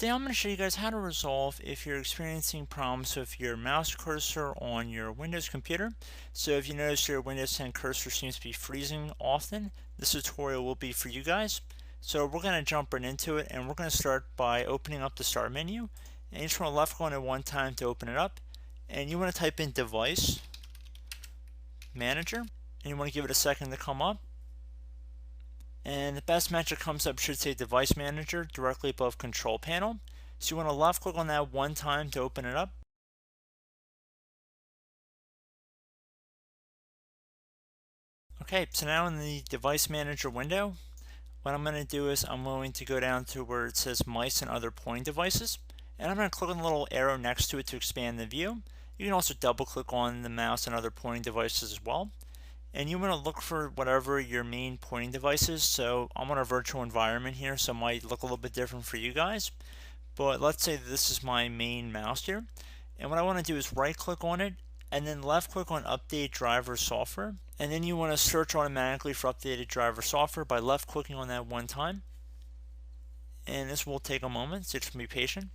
Today I'm going to show you guys how to resolve if you're experiencing problems with your mouse cursor on your Windows computer. So if you notice your Windows 10 cursor seems to be freezing often, this tutorial will be for you guys. So we're going to jump right into it, and we're going to start by opening up the start menu, and you just want to left click on it one time to open it up, and you want to type in device manager, and you want to give it a second to come up. And the best match that comes up should say Device Manager directly above Control Panel. So you want to left click on that one time to open it up. Okay, so now in the Device Manager window, what I'm going to do is I'm going to go down to where it says Mice and Other Pointing Devices, and I'm going to click on the little arrow next to it to expand the view. You can also double click on the mouse and other pointing devices as well. And you want to look for whatever your main pointing device is. So I'm on a virtual environment here, so it might look a little bit different for you guys. But let's say this is my main mouse here. And what I want to do is right click on it and then left click on Update Driver Software. And then you want to search automatically for updated driver software by left clicking on that one time. And this will take a moment, so just be patient.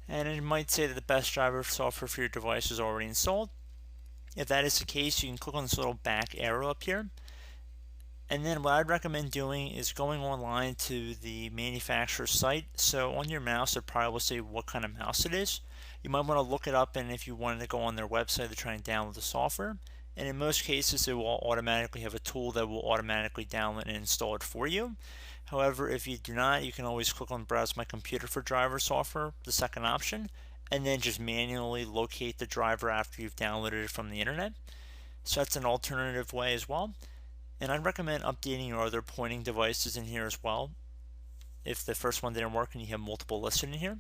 And it might say that the best driver software for your device is already installed. If that is the case, you can click on this little back arrow up here. And then what I'd recommend doing is going online to the manufacturer's site. So on your mouse, it probably will say what kind of mouse it is. You might want to look it up, and if you wanted to go on their website to try and download the software. And in most cases, it will automatically have a tool that will automatically download and install it for you. However, if you do not, you can always click on Browse My Computer for driver software, the second option, and then just manually locate the driver after you've downloaded it from the internet. So that's an alternative way as well. And I'd recommend updating your other pointing devices in here as well. If the first one didn't work and you have multiple listed in here,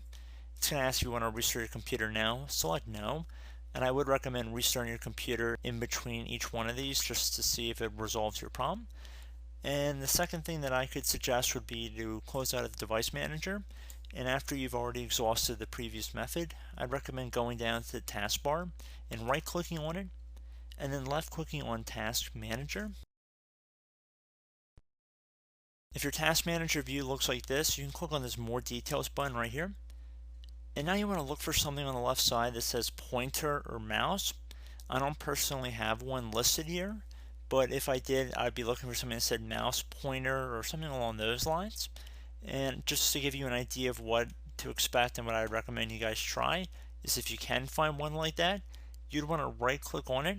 it's going to ask if you want to restart your computer now. Select no. And I would recommend restarting your computer in between each one of these just to see if it resolves your problem. And the second thing that I could suggest would be to close out of the Device Manager. And after you've already exhausted the previous method, I'd recommend going down to the taskbar and right clicking on it, and then left clicking on Task Manager. If your Task Manager view looks like this, you can click on this More Details button right here. And now you want to look for something on the left side that says pointer or mouse. I don't personally have one listed here, but if I did, I'd be looking for something that said mouse pointer or something along those lines. And just to give you an idea of what to expect and what I'd recommend you guys try is, if you can find one like that, you'd want to right click on it.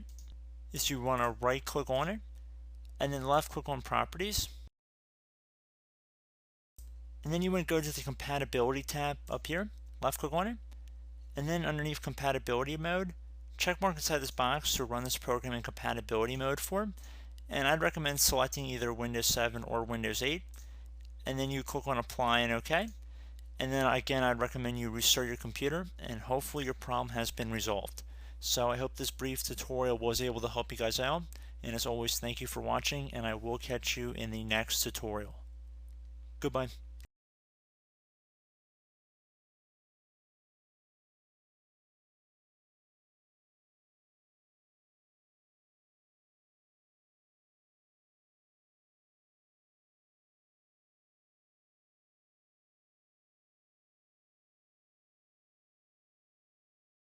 And then left click on Properties. And then you want to go to the Compatibility tab up here, left click on it, and then underneath Compatibility Mode, check mark inside this box to run this program in compatibility mode for. And I'd recommend selecting either Windows 7 or Windows 8. And then you click on Apply and OK. And then again, I'd recommend you restart your computer, and hopefully your problem has been resolved. So I hope this brief tutorial was able to help you guys out. And as always, thank you for watching, and I will catch you in the next tutorial. Goodbye.